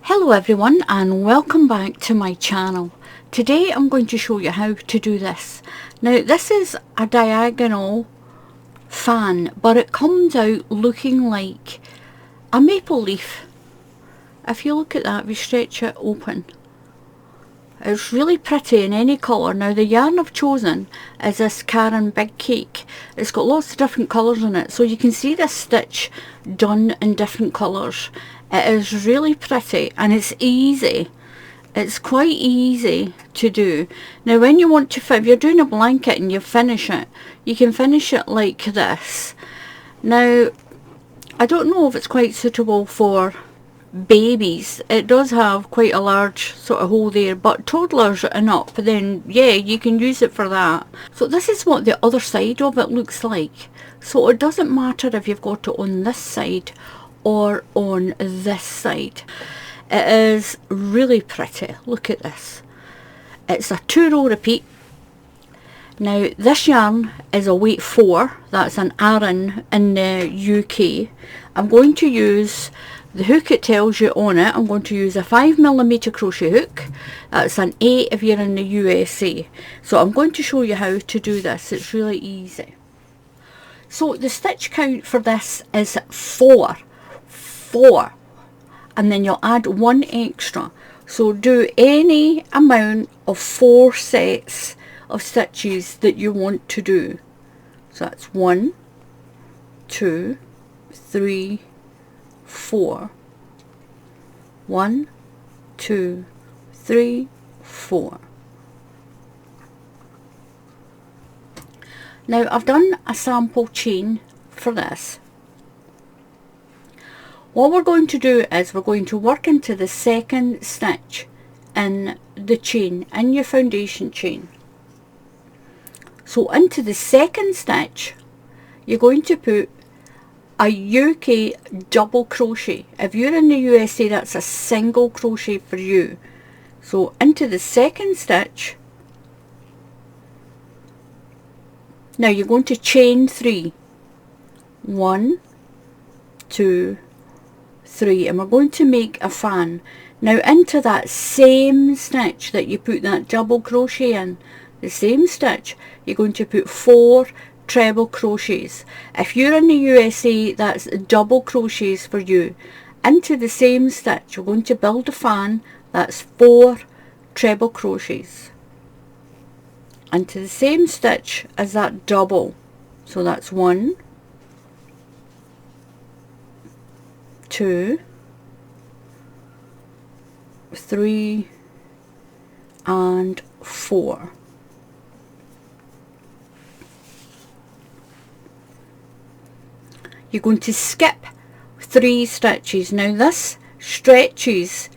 Hello everyone and welcome back to my channel. Today I'm going to show you how to do this. Now this is a diagonal fan, but it comes out looking like a maple leaf. If you look at that, if you stretch it open, it's really pretty in any colour. Now the yarn I've chosen is this Karen Big Cake. It's got lots of different colours in it, so you can see this stitch done in different colours. It is really pretty and it's easy. It's quite easy to do. Now when you want to, if you're doing a blanket and you finish it, you can finish it like this. Now I don't know if it's quite suitable for babies. It does have quite a large sort of hole there, but toddlers and up, then yeah, you can use it for that. So this is what the other side of it looks like. So it doesn't matter if you've got it on this side or on this side. It is really pretty. Look at this. It's a 2-row repeat. Now this yarn is a weight 4. That's an Aran in the UK. I'm going to use the hook it tells you on it. I'm going to use a 5mm crochet hook. That's an 8 if you're in the USA. So I'm going to show you how to do this. It's really easy. So the stitch count for this is 4, and then you'll add 1 extra. So do any amount of 4 sets of stitches that you want to do. So that's 1, 2, 3, 4. 1, 2, 3, 4. Now I've done a sample chain for this. What we're going to do is we're going to work into the second stitch in the chain, in your foundation chain. So into the second stitch you're going to put a UK double crochet. If you're in the USA, that's a single crochet for you. So into the second stitch, now you're going to chain 3. 1, 2, 3, and we're going to make a fan. Now into that same stitch that you put that double crochet in, the same stitch, you're going to put 4 treble crochets. If you're in the USA, that's double crochets for you. Into the same stitch, you're going to build a fan. That's 4 treble crochets into the same stitch as that double. So that's 1, 2, 3 and 4. You're going to skip 3 stitches. Now this stretches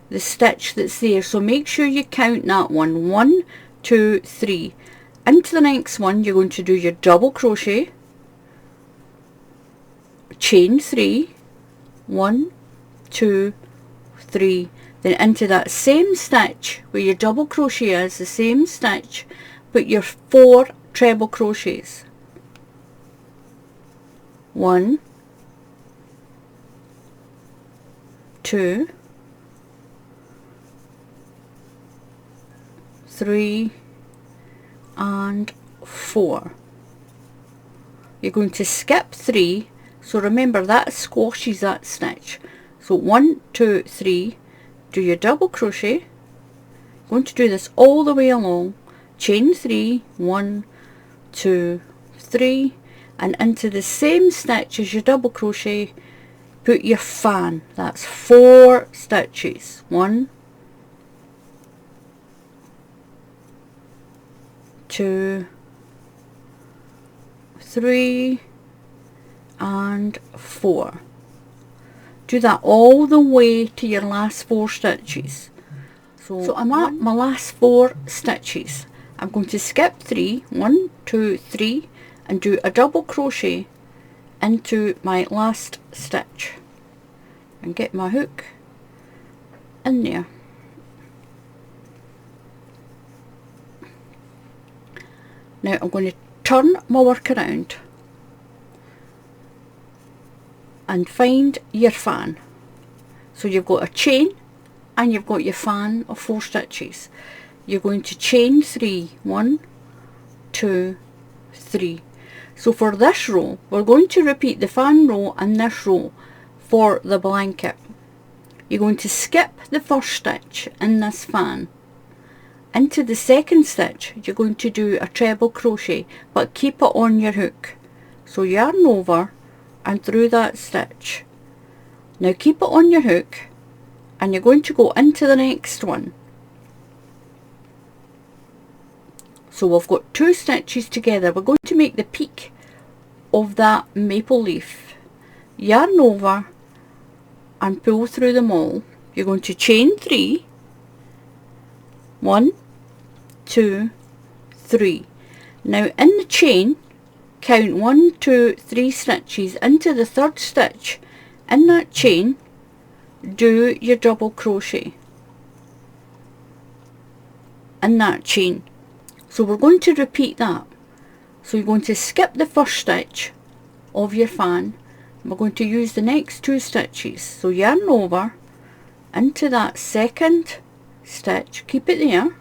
the stitch that's there, so make sure you count that one. 1, 2, 3. Into the next one you're going to do your double crochet, chain 3, 1, 2, 3, then into that same stitch where your double crochet is, the same stitch, put your 4 treble crochets. 1, 2, 3 and 4. You're going to skip 3, so remember that squashes that stitch. So 1, 2, 3, do your double crochet. Going to do this all the way along, chain 3, 1, 2, 3, and into the same stitch as your double crochet put your fan. That's 4 stitches. 1, 2, 3 and 4. Do that all the way to your last 4 stitches. So I'm at my last 4 stitches. I'm going to skip 3, 1, 2, 3, and do a double crochet into my last stitch and get my hook in there. Now I'm going to turn my work around and find your fan. So you've got a chain and you've got your fan of 4 stitches. You're going to chain 3, 1, 2, 3. So for this row, we're going to repeat the fan row and this row for the blanket. You're going to skip the first stitch in this fan. Into the second stitch, you're going to do a treble crochet, but keep it on your hook. So yarn over and through that stitch. Now keep it on your hook, and you're going to go into the next one. So we've got 2 stitches together. We're going to make the peak of that maple leaf. Yarn over and pull through them all. You're going to chain 3, 1, 2, 3. Now in the chain, count 1, 2, 3 stitches into the third stitch. In that chain, do your double crochet in that chain. So we're going to repeat that. So you're going to skip the first stitch of your fan. We're going to use the next 2 stitches. So yarn over into that second stitch, keep it there.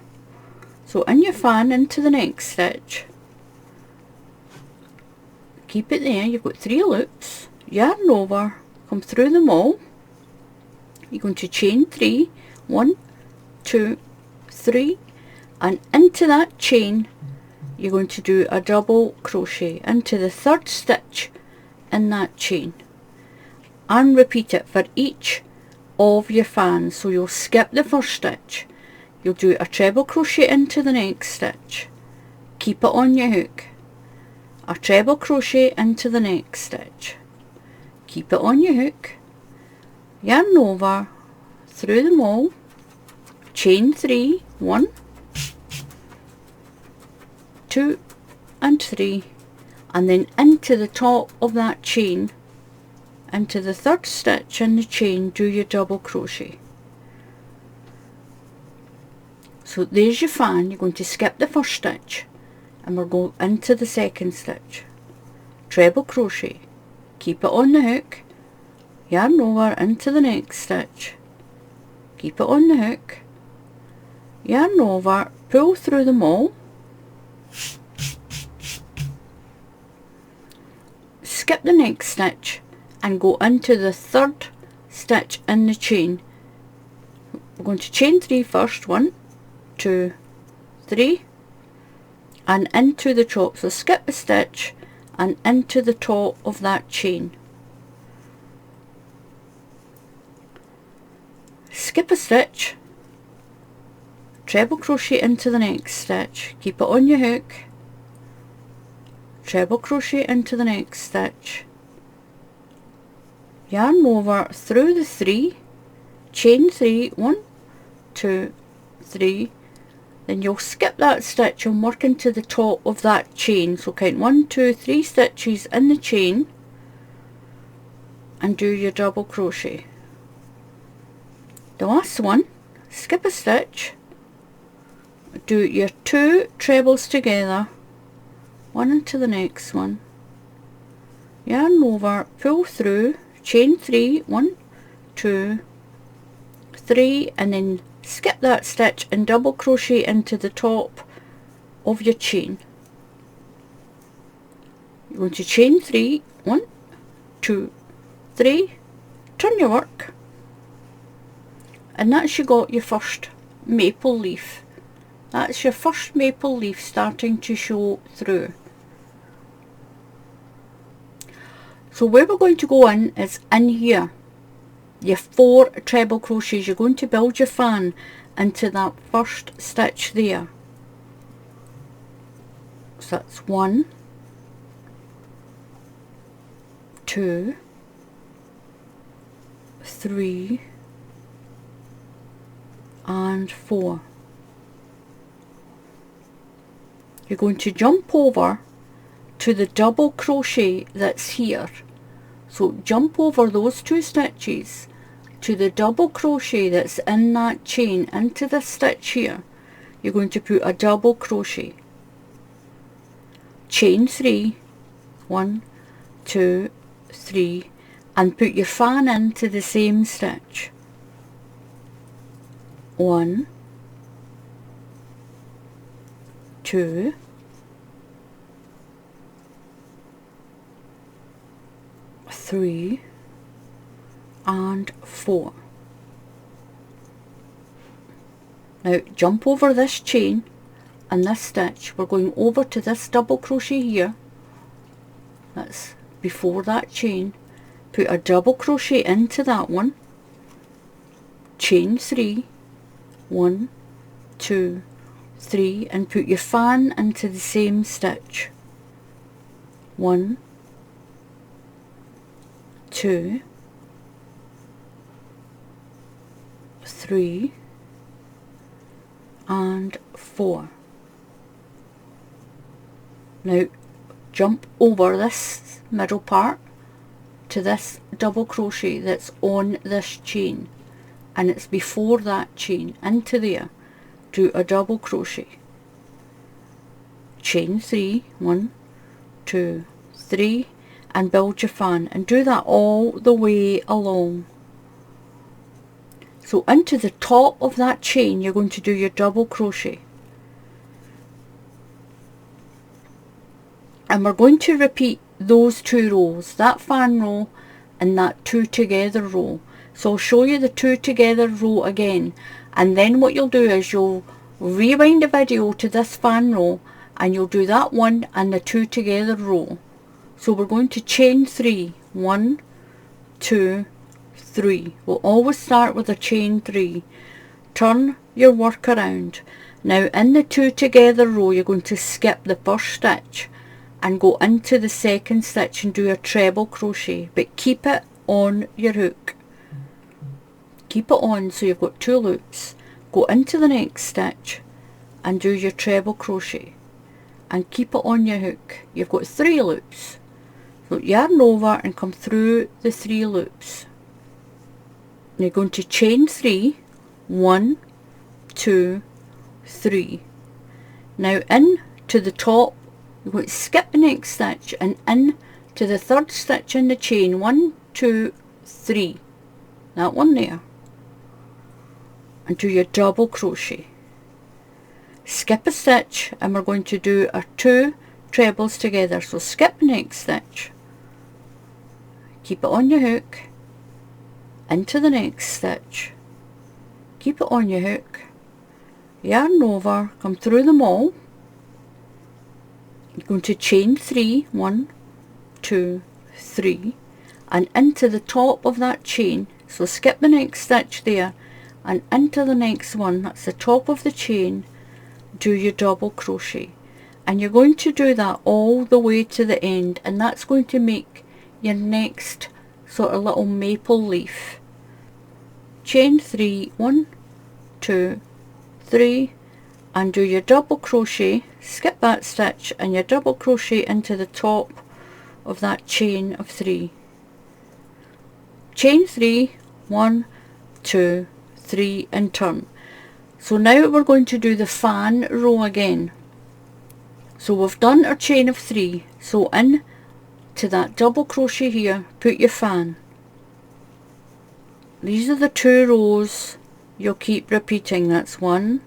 So in your fan into the next stitch, keep it there. You've got 3 loops, yarn over, come through them all. You're going to chain 3, 1, 2, 3, and into that chain you're going to do a double crochet into the third stitch in that chain, and repeat it for each of your fans. So you'll skip the first stitch, you'll do a treble crochet into the next stitch, keep it on your hook, a treble crochet into the next stitch, keep it on your hook, yarn over, through them all, chain 3, 1, 2 and 3, and then into the top of that chain, into the third stitch in the chain, do your double crochet. So there's your fan. You're going to skip the first stitch and we'll go into the second stitch, treble crochet, keep it on the hook, yarn over into the next stitch, keep it on the hook, yarn over, pull through them all, skip the next stitch and go into the third stitch in the chain. We're going to chain 3 first, 1, 2, 3, and into the top. So skip a stitch and into the top of that chain. Skip a stitch, treble crochet into the next stitch, keep it on your hook, treble crochet into the next stitch, yarn over through the 3, chain 3, 1, 2, 3, then you'll skip that stitch and work into the top of that chain. So count 1, 2, 3 stitches in the chain and do your double crochet. The last one, skip a stitch, do your 2 trebles together, one into the next one, yarn over, pull through, chain 3, 1, 2, 3, and then skip that stitch and double crochet into the top of your chain. You're going to chain 3, 1, 2, 3, turn your work, and that's you got your first maple leaf. That's your first maple leaf starting to show through. So where we're going to go in is in here, your 4 treble crochets. You're going to build your fan into that first stitch there. So that's 1, 2, 3 and 4. You're going to jump over to the double crochet that's here. So jump over those 2 stitches to the double crochet that's in that chain, into the stitch here. You're going to put a double crochet, chain 3, 1, 2, 3, and put your fan into the same stitch. 1, 2, 3 and 4. Now jump over this chain and this stitch. We're going over to this double crochet here, that's before that chain, put a double crochet into that one, chain 3, 1, 2, 3, and put your fan into the same stitch, 1, 2, 3 and 4. Now jump over this middle part to this double crochet that's on this chain, and it's before that chain, into there, do a double crochet, chain 3, 1, 2, 3, and build your fan, and do that all the way along. So into the top of that chain you're going to do your double crochet, and we're going to repeat those 2 rows, that fan row and that 2 together row. So I'll show you the 2 together row again, and then what you'll do is you'll rewind the video to this fan row and you'll do that one and the 2 together row. So we're going to chain 3, 1, 2, 3. We'll always start with a chain 3. Turn your work around. Now in the 2 together row you're going to skip the first stitch and go into the second stitch and do a treble crochet, but keep it on your hook. Keep it on so you've got 2 loops. Go into the next stitch and do your treble crochet and keep it on your hook. You've got 3 loops. So yarn over and come through the 3 loops. You're going to chain 3, 1, 2, 3. Now in to the top, you're going to skip the next stitch and in to the 3rd stitch in the chain, 1, 2, 3, that one there, and do your double crochet. Skip a stitch and we're going to do our 2 trebles together. So skip the next stitch, keep it on your hook, into the next stitch, keep it on your hook, yarn over, come through them all. You're going to chain 3, 1, 2, 3, and into the top of that chain. So skip the next stitch there and into the next one, that's the top of the chain, do your double crochet, and you're going to do that all the way to the end, and that's going to make your next sort of little maple leaf. Chain 3, 1, 2, 3, and do your double crochet, skip that stitch and your double crochet into the top of that chain of 3. Chain 3, 1, 2, 3, and turn. So now we're going to do the fan row again. So we've done our chain of 3, so in to that double crochet here, put your fan. These are the 2 rows you'll keep repeating. That's 1,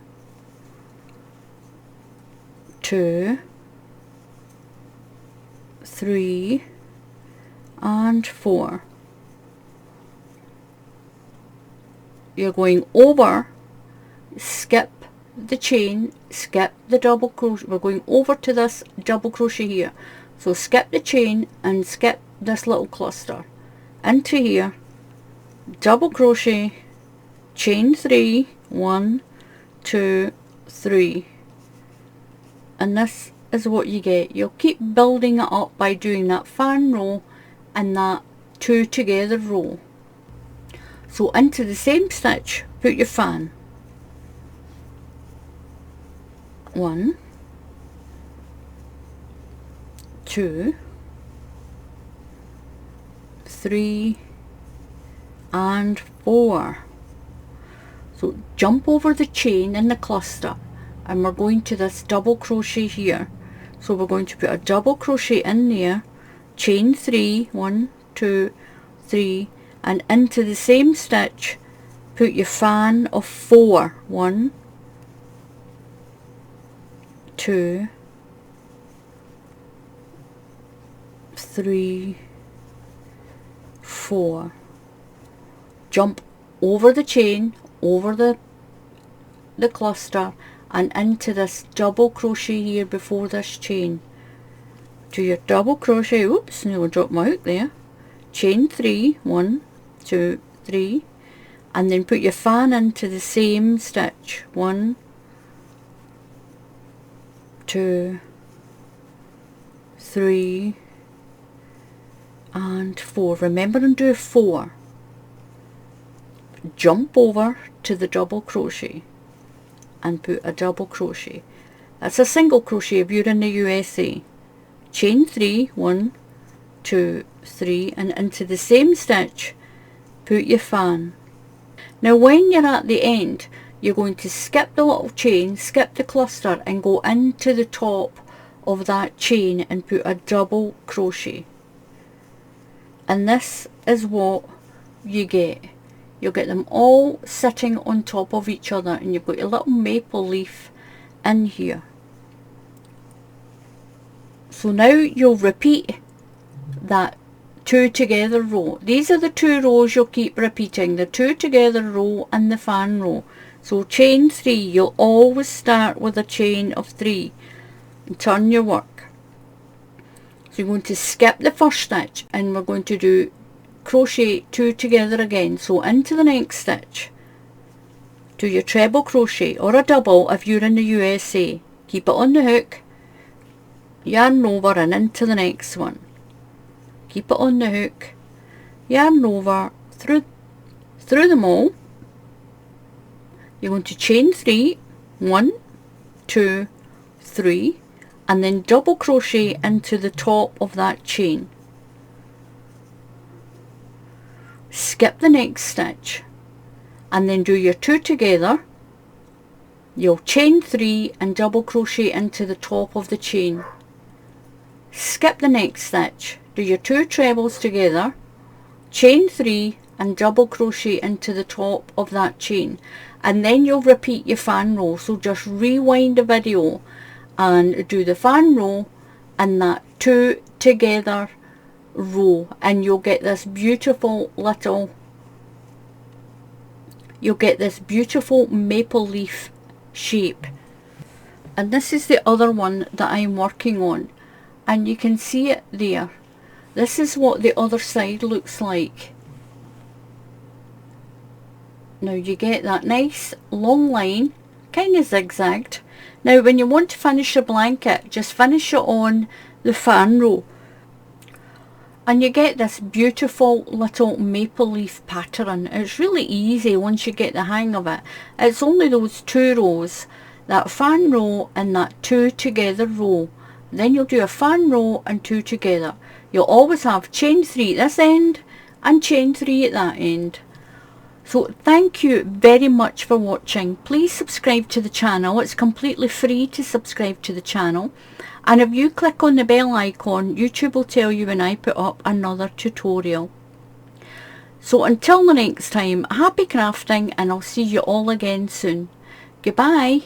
2, 3 and 4. You're going over, skip the chain, skip the double crochet. We're going over to this double crochet here, so skip the chain and skip this little cluster into here, double crochet, chain 3, 1, 2, 3, and this is what you get. You'll keep building it up by doing that fan row and that 2 together row. So into the same stitch put your fan, 1, 2, 3 and 4. So jump over the chain in the cluster and we're going to this double crochet here. So we're going to put a double crochet in there, chain 3, 1, 2, 3, and into the same stitch put your fan of 4. 1, 2, 3, 4. Jump over the chain, over the cluster, and into this double crochet here before this chain. Do your double crochet, oops, nearly dropped my hook there. Chain 3, 1, 2, 3, and then put your fan into the same stitch. 1, 2, 3, and 4. Remember and do 4. Jump over to the double crochet and put a double crochet. That's a single crochet if you're in the USA. Chain 3, 1, 2, 3, and into the same stitch put your fan. Now when you're at the end, you're going to skip the little chain, skip the cluster, and go into the top of that chain and put a double crochet. And this is what you get. You'll get them all sitting on top of each other, and you've got your little maple leaf in here. So now you'll repeat that 2 together row. These are the 2 rows you'll keep repeating, the 2 together row and the fan row. So chain 3, you'll always start with a chain of 3 and turn your work. So you're going to skip the first stitch and we're going to do crochet 2 together again. So into the next stitch, do your treble crochet or a double if you're in the USA. Keep it on the hook, yarn over and into the next one. Keep it on the hook, yarn over through them all. You're going to chain 3, 1, 2, 3, and then double crochet into the top of that chain. Skip the next stitch and then do your 2 together. You'll chain 3 and double crochet into the top of the chain. Skip the next stitch, do your 2 trebles together, chain 3 and double crochet into the top of that chain, and then you'll repeat your fan row. So just rewind the video and do the fan row and that 2 together row, and you'll get this beautiful little, maple leaf shape. And this is the other one that I'm working on, and you can see it there. This is what the other side looks like. Now you get that nice long line, kind of zigzagged. Now when you want to finish your blanket, just finish it on the fan row, and you get this beautiful little maple leaf pattern. It's really easy once you get the hang of it. It's only those 2 rows, that fan row and that 2 together row. Then you'll do a fan row and 2 together. You'll always have chain 3 at this end and chain 3 at that end. So thank you very much for watching. Please subscribe to the channel. It's completely free to subscribe to the channel. And if you click on the bell icon, YouTube will tell you when I put up another tutorial. So until the next time, happy crafting, and I'll see you all again soon. Goodbye.